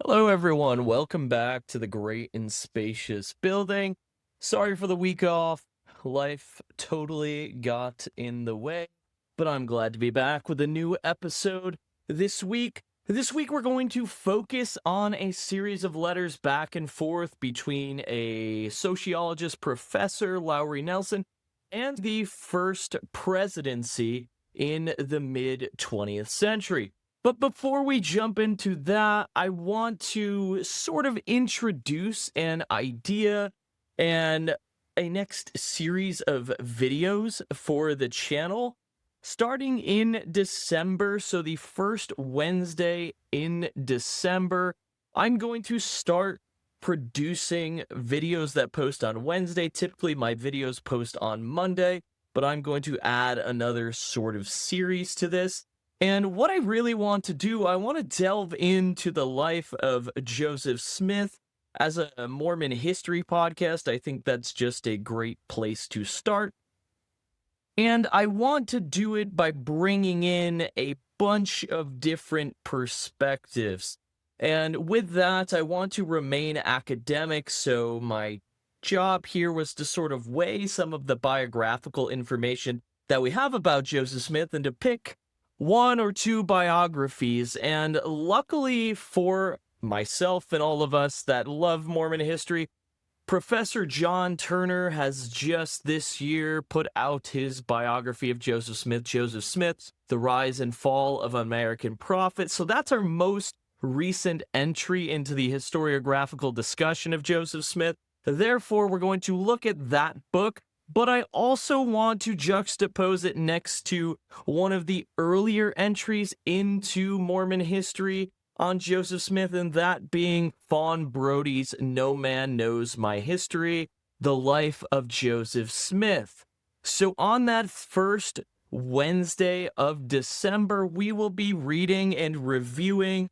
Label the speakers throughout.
Speaker 1: Hello, everyone. Welcome back to the Great and Spacious Building. Sorry for the week off. Life totally got in the way, but I'm glad to be back with a new episode this week. This week, we're going to focus on a series of letters back and forth between a sociologist professor, Lowry Nelson, and the First Presidency in the mid 20th century. But before we jump into that, I want to sort of introduce an idea and a next series of videos for the channel starting in December. So, the first Wednesday in December, I'm going to start producing videos that post on Wednesday. Typically, my videos post on Monday, but I'm going to add another sort of series to this. And what I really want to do, I want to delve into the life of Joseph Smith. As a Mormon history podcast, I think that's just a great place to start. And I want to do it by bringing in a bunch of different perspectives. And with that, I want to remain academic, so my job here was to sort of weigh some of the biographical information that we have about Joseph Smith and to pick one or two biographies. And luckily for myself and all of us that love Mormon history, Professor John Turner has just this year put out his biography of Joseph Smith, The Rise and Fall of American Prophet. So that's our most recent entry into the historiographical discussion of Joseph Smith. Therefore, we're going to look at that book. But I also want to juxtapose it next to one of the earlier entries into Mormon history on Joseph Smith, and that being Fawn Brody's No Man Knows My History, The Life of Joseph Smith. So on that first Wednesday of December, we will be reading and reviewing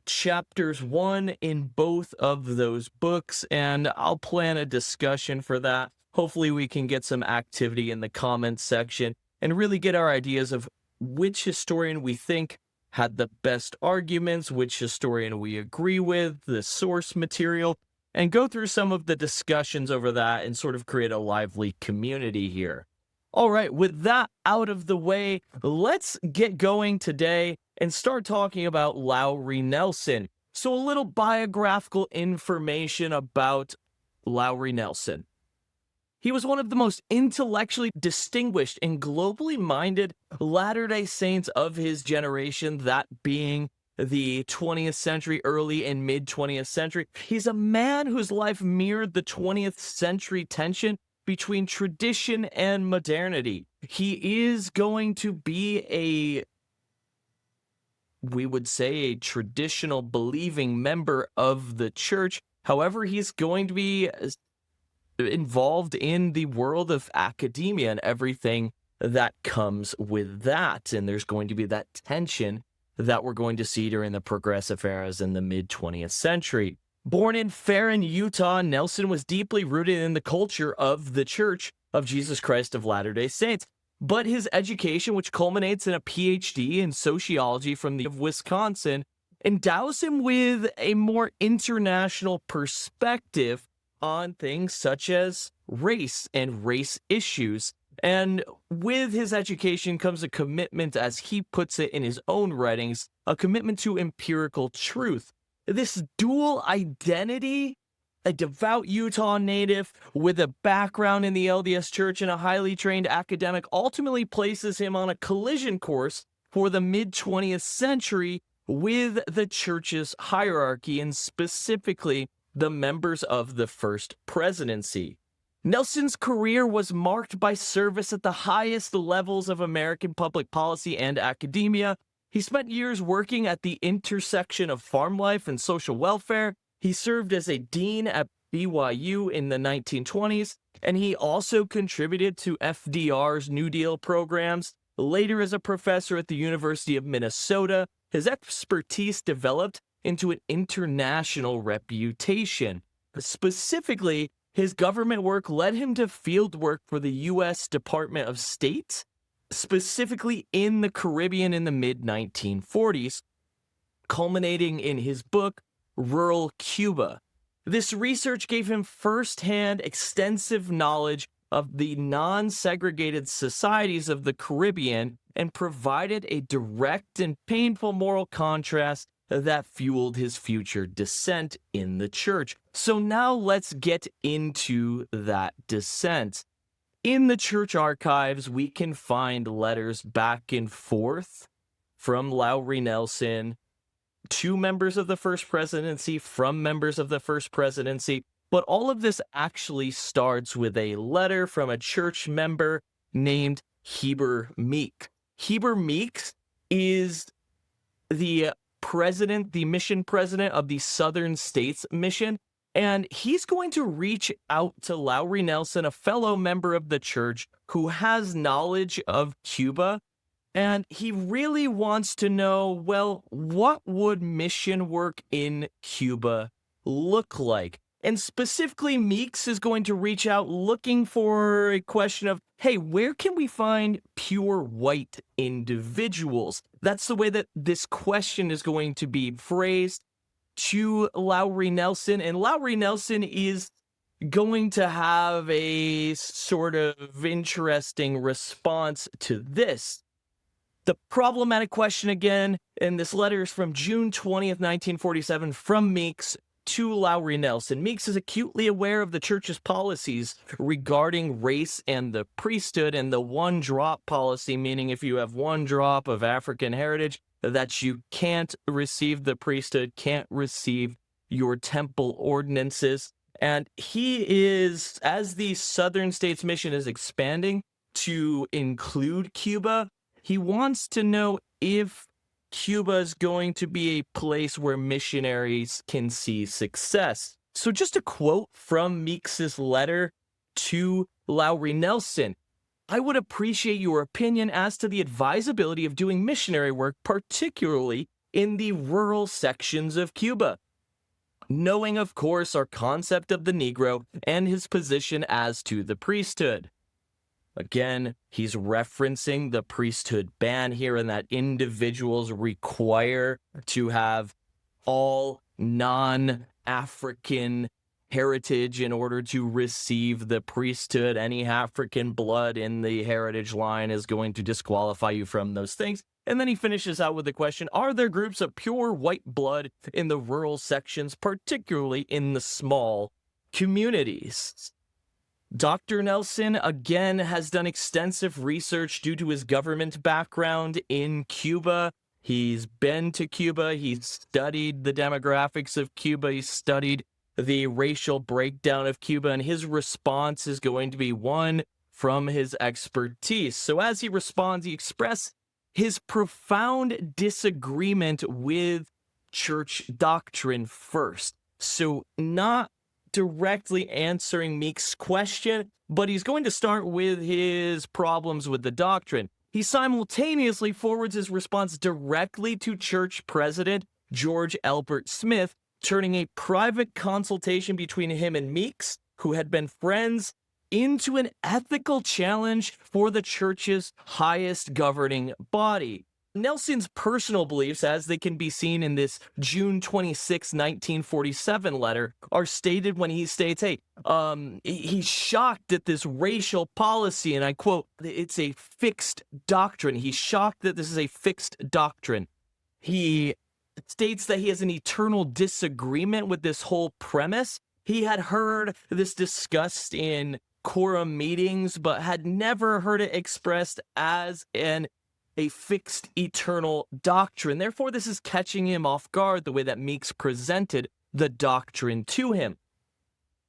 Speaker 1: chapters 1 in both of those books, and I'll plan a discussion for that. Hopefully we can get some activity in the comments section and really get our ideas of which historian we think had the best arguments, which historian we agree with, the source material, and go through some of the discussions over that and sort of create a lively community here. All right, with that out of the way, let's get going today and start talking about Lowry Nelson. So a little biographical information about Lowry Nelson. He was one of the most intellectually distinguished and globally minded Latter-day Saints of his generation, that being the 20th century, early and mid 20th century. He's a man whose life mirrored the 20th century tension between tradition and modernity. He is going to be we would say, a traditional believing member of the church. However, he's going to be involved in the world of academia and everything that comes with that. And there's going to be that tension that we're going to see during the progressive eras in the mid 20th century. Born in Farron, Utah, Nelson was deeply rooted in the culture of the Church of Jesus Christ of Latter-day Saints. But his education, which culminates in a PhD in sociology from the University of Wisconsin, endows him with a more international perspective on things such as race and race issues. And with his education comes a commitment, as he puts it in his own writings, a commitment to empirical truth. This dual identity, a devout Utah native with a background in the LDS Church and a highly trained academic, ultimately places him on a collision course for the mid 20th century with the church's hierarchy, and specifically the members of the First Presidency. Nelson's career was marked by service at the highest levels of American public policy and academia. He spent years working at the intersection of farm life and social welfare. He served as a dean at BYU in the 1920s, and he also contributed to FDR's New Deal programs. Later, as a professor at the University of Minnesota, his expertise developed into an international reputation. Specifically, his government work led him to field work for the U.S. Department of State, specifically in the Caribbean in the mid-1940s, culminating in his book, rural Cuba. This research gave him firsthand extensive knowledge of the non-segregated societies of the Caribbean and provided a direct and painful moral contrast that fueled his future dissent in the church. So now let's get into that dissent. In the church archives, we can find letters back and forth from Lowry Nelson to members of the First Presidency, from members of the First Presidency, but all of this actually starts with a letter from a church member named Heber Meeks. Heber Meeks is the president, the mission president of the Southern States Mission, and he's going to reach out to Lowry Nelson, a fellow member of the church who has knowledge of Cuba, and he really wants to know, well, what would mission work in Cuba look like? And specifically, Meeks is going to reach out looking for a question of, hey, where can we find pure white individuals? That's the way that this question is going to be phrased to Lowry Nelson. And Lowry Nelson is going to have a sort of interesting response to this. The problematic question again, and this letter is from June 20th, 1947, from Meeks to Lowry Nelson. Meeks is acutely aware of the church's policies regarding race and the priesthood and the one-drop policy, meaning if you have one drop of African heritage, that you can't receive the priesthood, can't receive your temple ordinances. And he is, as the Southern States Mission is expanding to include Cuba, he wants to know if Cuba is going to be a place where missionaries can see success. So just a quote from Meeks's letter to Lowry Nelson. I would appreciate your opinion as to the advisability of doing missionary work, particularly in the rural sections of Cuba. Knowing, of course, our concept of the Negro and his position as to the priesthood. Again, he's referencing the priesthood ban here and that individuals require to have all non-African heritage in order to receive the priesthood. Any African blood in the heritage line is going to disqualify you from those things. And then he finishes out with the question, are there groups of pure white blood in the rural sections, particularly in the small communities? Dr. Nelson, again, has done extensive research due to his government background in Cuba. He's been to Cuba. He's studied the demographics of Cuba. He's studied the racial breakdown of Cuba, and his response is going to be one from his expertise. So as he responds, he expresses his profound disagreement with church doctrine first. So not directly answering Meeks' question, but he's going to start with his problems with the doctrine. He simultaneously forwards his response directly to church president George Elbert Smith, turning a private consultation between him and Meeks, who had been friends, into an ethical challenge for the church's highest governing body. Nelson's personal beliefs, as they can be seen in this June 26, 1947 letter, are stated when he states, hey, he's shocked at this racial policy, and I quote, it's a fixed doctrine. He's shocked that this is a fixed doctrine. He states that he has an eternal disagreement with this whole premise. He had heard this discussed in quorum meetings, but had never heard it expressed as a fixed eternal doctrine. Therefore, this is catching him off guard, the way that Meeks presented the doctrine to him.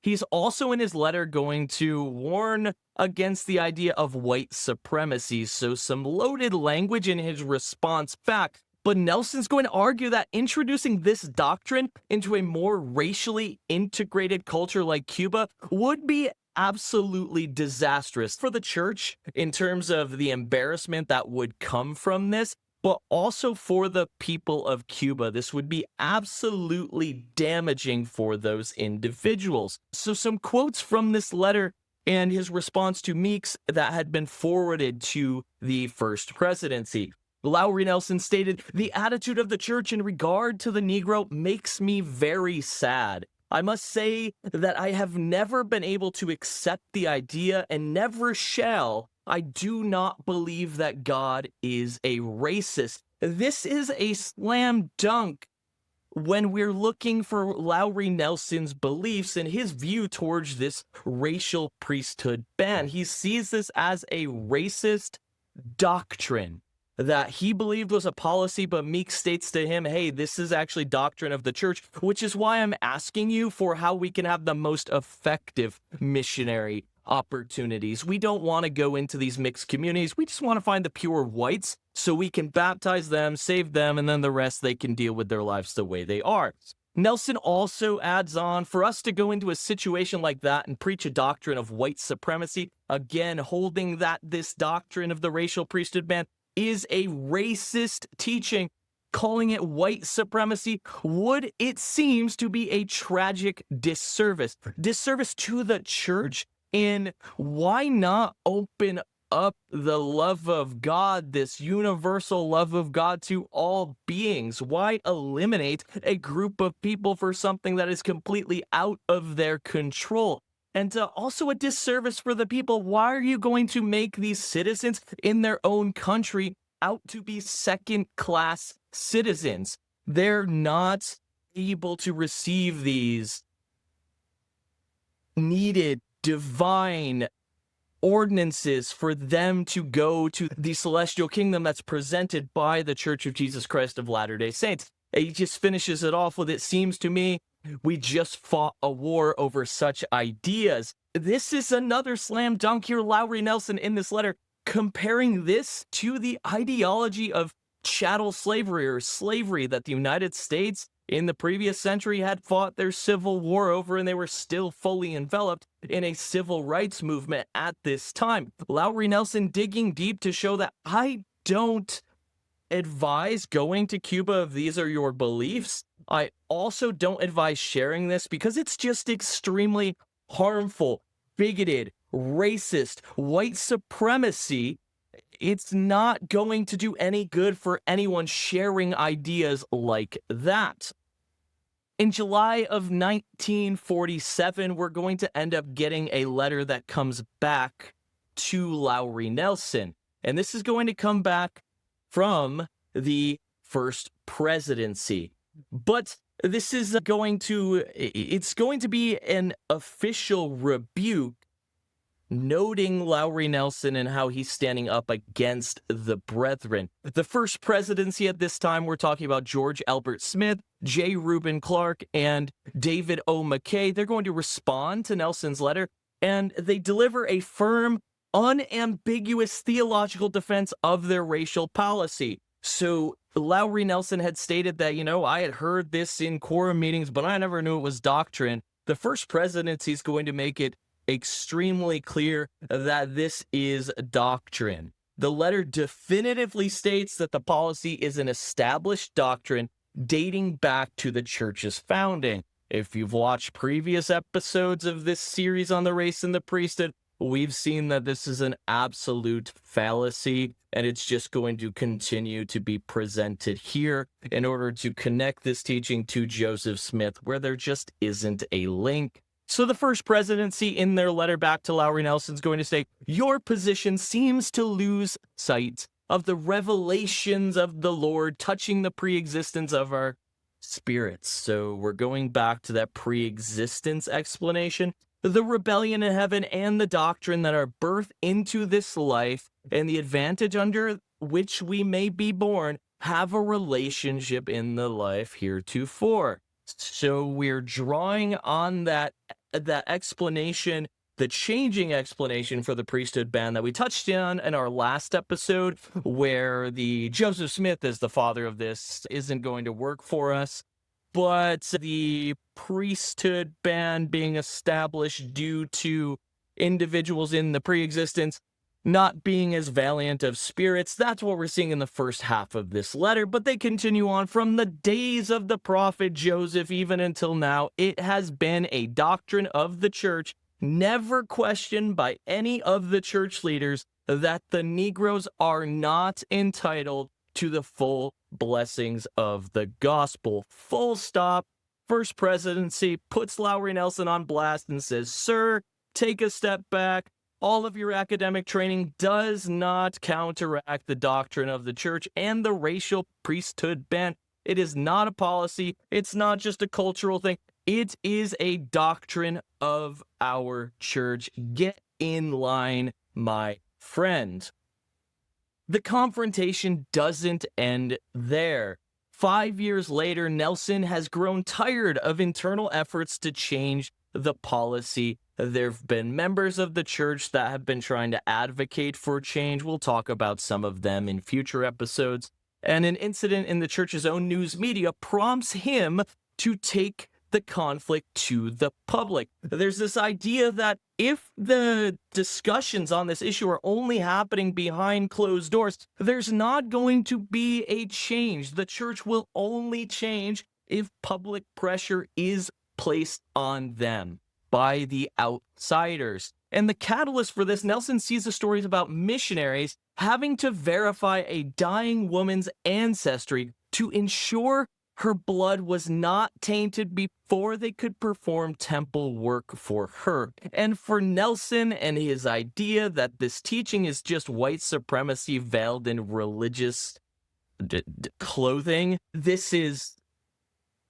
Speaker 1: He's also in his letter going to warn against the idea of white supremacy, so some loaded language in his response back. But Nelson's going to argue that introducing this doctrine into a more racially integrated culture like Cuba would be absolutely disastrous for the church in terms of the embarrassment that would come from this, but also for the people of Cuba. This would be absolutely damaging for those individuals. So some quotes from this letter and his response to Meeks that had been forwarded to the First Presidency. Lowry Nelson stated, "The attitude of the church in regard to the Negro makes me very sad. I must say that I have never been able to accept the idea and never shall. I do not believe that God is a racist." This is a slam dunk when we're looking for Lowry Nelson's beliefs and his view towards this racial priesthood ban. He sees this as a racist doctrine that he believed was a policy, but Meek states to him, hey, this is actually doctrine of the church, which is why I'm asking you for how we can have the most effective missionary opportunities. We don't want to go into these mixed communities. We just want to find the pure whites so we can baptize them, save them, and then the rest they can deal with their lives the way they are. Nelson also adds on, for us to go into a situation like that and preach a doctrine of white supremacy, again, holding that this doctrine of the racial priesthood ban is a racist teaching, calling it white supremacy, would, it seems, to be a tragic disservice to the church. And why not open up the love of God, this universal love of God, to all beings? Why eliminate a group of people for something that is completely out of their control? And also a disservice for the people. Why are you going to make these citizens in their own country out to be second-class citizens? They're not able to receive these needed divine ordinances for them to go to the celestial kingdom that's presented by the Church of Jesus Christ of Latter-day Saints. He just finishes it off with, it seems to me we just fought a war over such ideas. This is another slam dunk here. Lowry Nelson in this letter comparing this to the ideology of chattel slavery or slavery that the United States in the previous century had fought their civil war over, and they were still fully enveloped in a civil rights movement at this time. Lowry Nelson digging deep to show that I don't advise going to Cuba if these are your beliefs. I also don't advise sharing this because it's just extremely harmful, bigoted, racist, white supremacy. It's not going to do any good for anyone sharing ideas like that. In July of 1947, we're going to end up getting a letter that comes back to Lowry Nelson. And this is going to come back from the First Presidency. But this is going to be an official rebuke noting Lowry Nelson and how he's standing up against the brethren. The First Presidency at this time, we're talking about George Albert Smith, J. Reuben Clark, and David O. McKay. They're going to respond to Nelson's letter, and they deliver a firm, unambiguous theological defense of their racial policy. So Lowry Nelson had stated that, I had heard this in quorum meetings, but I never knew it was doctrine. The First Presidency is going to make it extremely clear that this is doctrine. The letter definitively states that the policy is an established doctrine dating back to the church's founding. If you've watched previous episodes of this series on the race and the priesthood, we've seen that this is an absolute fallacy, and it's just going to continue to be presented here in order to connect this teaching to Joseph Smith, where there just isn't a link. So the First Presidency, in their letter back to Lowry Nelson, is going to say, your position seems to lose sight of the revelations of the Lord touching the pre-existence of our spirits. So we're going back to that pre-existence explanation. The rebellion in heaven and the doctrine that our birth into this life and the advantage under which we may be born have a relationship in the life heretofore. So we're drawing on that explanation, the changing explanation for the priesthood ban that we touched on in our last episode, where the Joseph Smith as the father of this isn't going to work for us, but the priesthood ban being established due to individuals in the pre-existence not being as valiant of spirits. That's what we're seeing in the first half of this letter, but they continue on from the days of the prophet Joseph even until now. It has been a doctrine of the church, never questioned by any of the church leaders, that the Negroes are not entitled to the full blessings of the gospel. Full stop. First Presidency puts Lowry Nelson on blast and says, "Sir, take a step back. All of your academic training does not counteract the doctrine of the church and the racial priesthood ban. It is not a policy. It's not just a cultural thing. It is a doctrine of our church. Get in line, my friend." The confrontation doesn't end there. 5 years later, Nelson has grown tired of internal efforts to change the policy. There have been members of the church that have been trying to advocate for change. We'll talk about some of them in future episodes. And an incident in the church's own news media prompts him to take the conflict to the public. There's this idea that if the discussions on this issue are only happening behind closed doors, there's not going to be a change. The church will only change if public pressure is placed on them by the outsiders. And the catalyst for this, Nelson sees the stories about missionaries having to verify a dying woman's ancestry to ensure her blood was not tainted before they could perform temple work for her. And for Nelson and his idea that this teaching is just white supremacy veiled in religious clothing, this is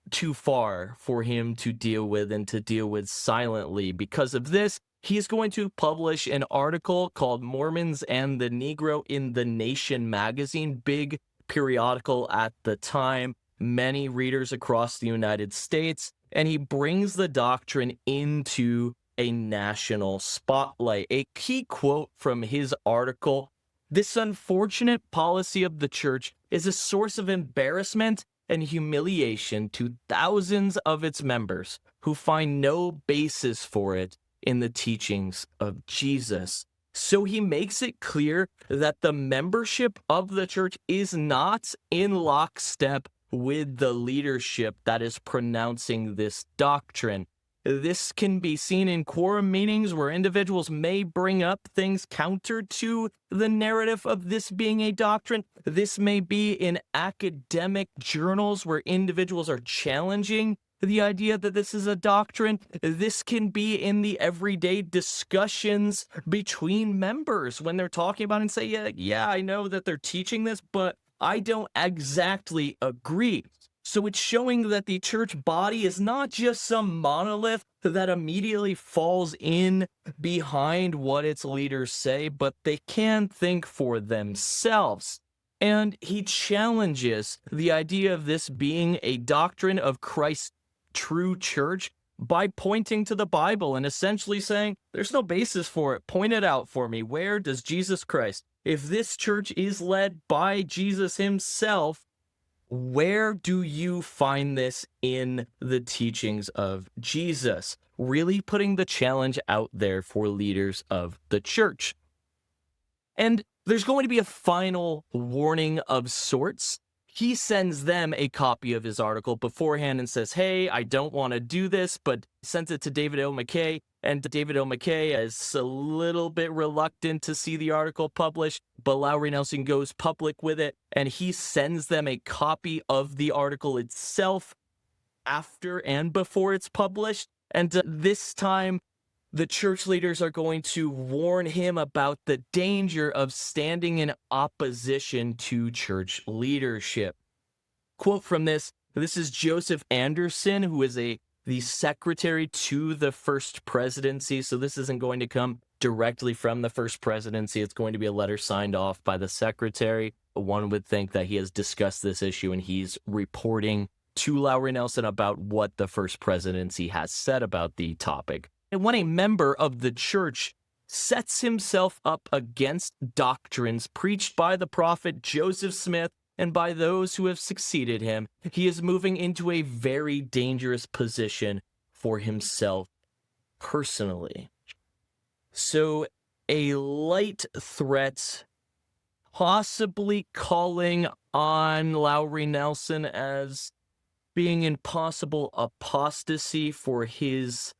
Speaker 1: too far for him to deal with and to deal with silently. Because of this, he's going to publish an article called Mormons and the Negro in the Nation magazine, big periodical at the time, many readers across the United States, and he brings the doctrine into a national spotlight. A key quote from his article: "This unfortunate policy of the church is a source of embarrassment and humiliation to thousands of its members who find no basis for it in the teachings of Jesus." So he makes it clear that the membership of the church is not in lockstep with the leadership that is pronouncing this doctrine. This can be seen in quorum meetings where individuals may bring up things counter to the narrative of this being a doctrine. This may be in academic journals where individuals are challenging the idea that this is a doctrine. This can be in the everyday discussions between members when they're talking about it and say, yeah, I know that they're teaching this, but I don't exactly agree. So it's showing that the church body is not just some monolith that immediately falls in behind what its leaders say, but they can think for themselves. And he challenges the idea of this being a doctrine of Christ's true church by pointing to the Bible and essentially saying, there's no basis for it. Point it out for me. Where does Jesus Christ, if this church is led by Jesus himself, where do you find this in the teachings of Jesus? Really putting the challenge out there for leaders of the church. And there's going to be a final warning of sorts. He sends them a copy of his article beforehand and says, hey, I don't want to do this, but sends it to David O. McKay. And David O. McKay is a little bit reluctant to see the article published, but Lowry Nelson goes public with it, and he sends them a copy of the article itself after and before it's published. And this time, the church leaders are going to warn him about the danger of standing in opposition to church leadership. Quote from this is Joseph Anderson, who is the secretary to the First Presidency. So this isn't going to come directly from the First Presidency. It's going to be a letter signed off by the secretary. One would think that he has discussed this issue and he's reporting to Lowry Nelson about what the First Presidency has said about the topic. And when a member of the church sets himself up against doctrines preached by the prophet Joseph Smith and by those who have succeeded him, he is moving into a very dangerous position for himself personally. So a light threat, possibly calling on Lowry Nelson as being in possible apostasy for his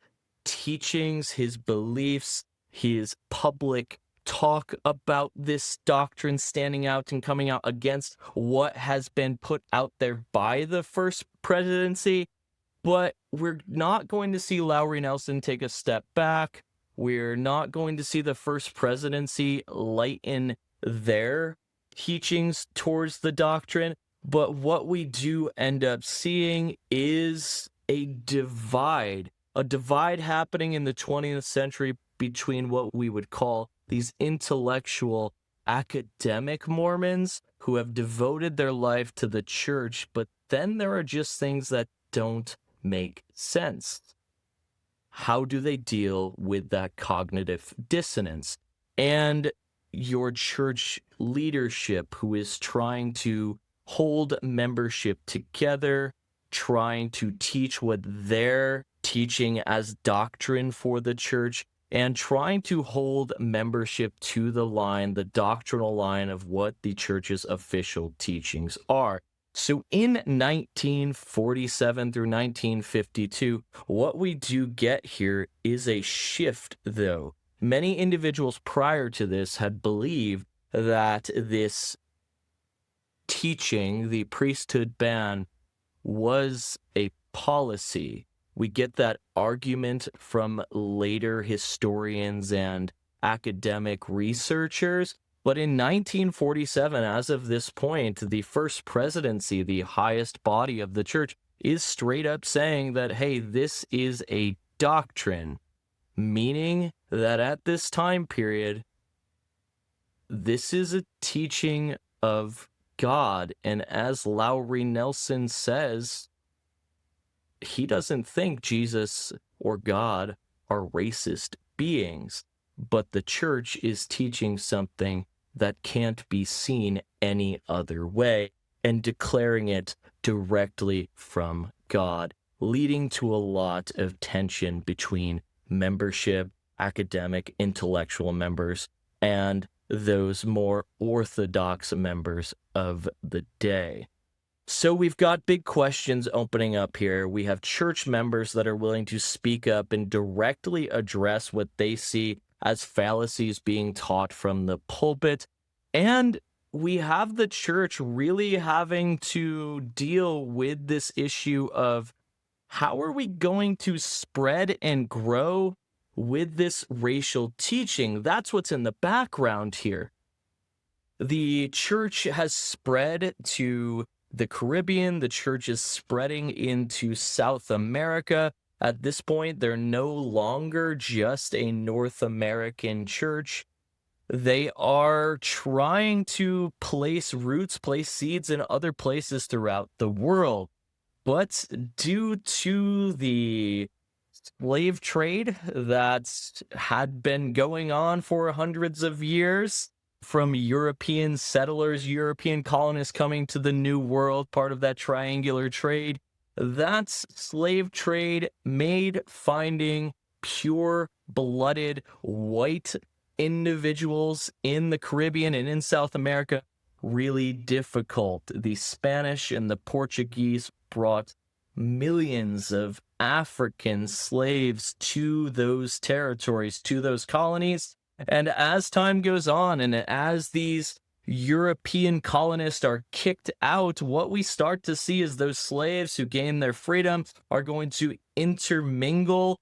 Speaker 1: teachings, his beliefs, his public talk about this doctrine standing out and coming out against what has been put out there by the First Presidency. But we're not going to see Lowry Nelson take a step back. We're not going to see the First Presidency lighten their teachings towards the doctrine. But what we do end up seeing is a divide happening in the 20th century between what we would call these intellectual academic Mormons who have devoted their life to the church, but then there are just things that don't make sense. How do they deal with that cognitive dissonance? And your church leadership who is trying to hold membership together, trying to teach what they're teaching as doctrine for the church, and trying to hold membership to the line, the doctrinal line of what the church's official teachings are. So in 1947 through 1952, what we do get here is a shift, though. Many individuals prior to this had believed that this teaching, the priesthood ban, was a policy. We get that argument from later historians and academic researchers. But in 1947, as of this point, the First Presidency, the highest body of the church, is straight up saying that, hey, this is a doctrine, meaning that at this time period, this is a teaching of God. And as Lowry Nelson says, he doesn't think Jesus or God are racist beings, but the church is teaching something that can't be seen any other way and declaring it directly from God, leading to a lot of tension between membership, academic, intellectual members, and those more orthodox members of the day. So we've got big questions opening up here. We have church members that are willing to speak up and directly address what they see as fallacies being taught from the pulpit. And we have the church really having to deal with this issue of how are we going to spread and grow with this racial teaching? That's what's in the background here. The church has spread to the Caribbean. The church is spreading into South America. At this point, they're no longer just a North American church. They are trying to place roots, place seeds in other places throughout the world. But due to the slave trade that had been going on for hundreds of years, from European settlers, European colonists coming to the New World, part of that triangular trade, that slave trade made finding pure-blooded white individuals in the Caribbean and in South America really difficult. The Spanish and the Portuguese brought millions of African slaves to those territories, to those colonies. And as time goes on, and as these European colonists are kicked out, what we start to see is those slaves who gain their freedom are going to intermingle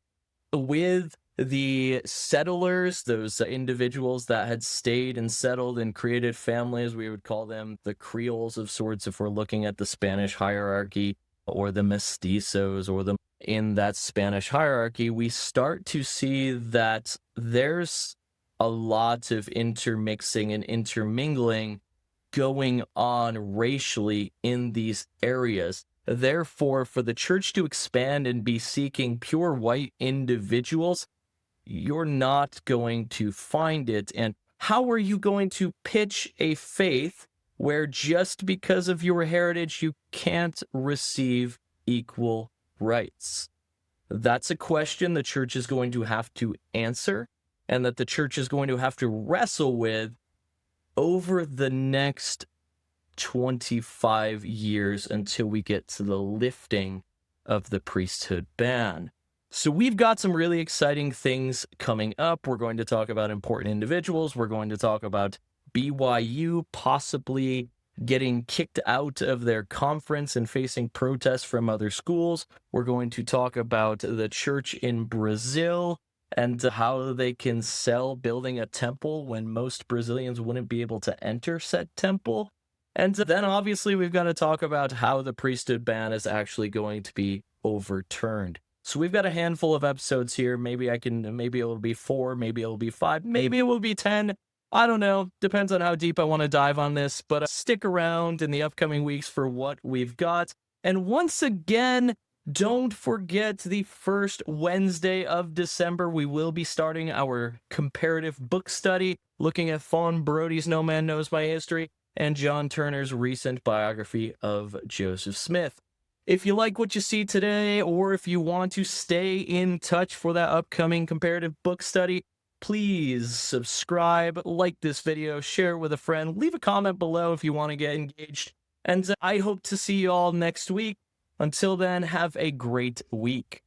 Speaker 1: with the settlers, those individuals that had stayed and settled and created families. We would call them the Creoles of sorts if we're looking at the Spanish hierarchy, or the mestizos, or the in that Spanish hierarchy. We start to see that there's a lot of intermixing and intermingling going on racially in these areas. Therefore, for the church to expand and be seeking pure white individuals, you're not going to find it. And how are you going to pitch a faith where just because of your heritage you can't receive equal rights? That's a question the church is going to have to answer, and that the church is going to have to wrestle with over the next 25 years until we get to the lifting of the priesthood ban. So we've got some really exciting things coming up. We're going to talk about important individuals. We're going to talk about BYU possibly getting kicked out of their conference and facing protests from other schools. We're going to talk about the church in Brazil and how they can sell building a temple when most Brazilians wouldn't be able to enter said temple. And then obviously we've got to talk about how the priesthood ban is actually going to be overturned. So we've got a handful of episodes here. Maybe it'll be 4, maybe it'll be 5, maybe it will be 10. I don't know. Depends on how deep I want to dive on this, but stick around in the upcoming weeks for what we've got. And once again, don't forget the first Wednesday of December, we will be starting our comparative book study, looking at Fawn Brody's No Man Knows My History and John Turner's recent biography of Joseph Smith. If you like what you see today, or if you want to stay in touch for that upcoming comparative book study, please subscribe, like this video, share it with a friend, leave a comment below if you want to get engaged, and I hope to see you all next week. Until then, have a great week.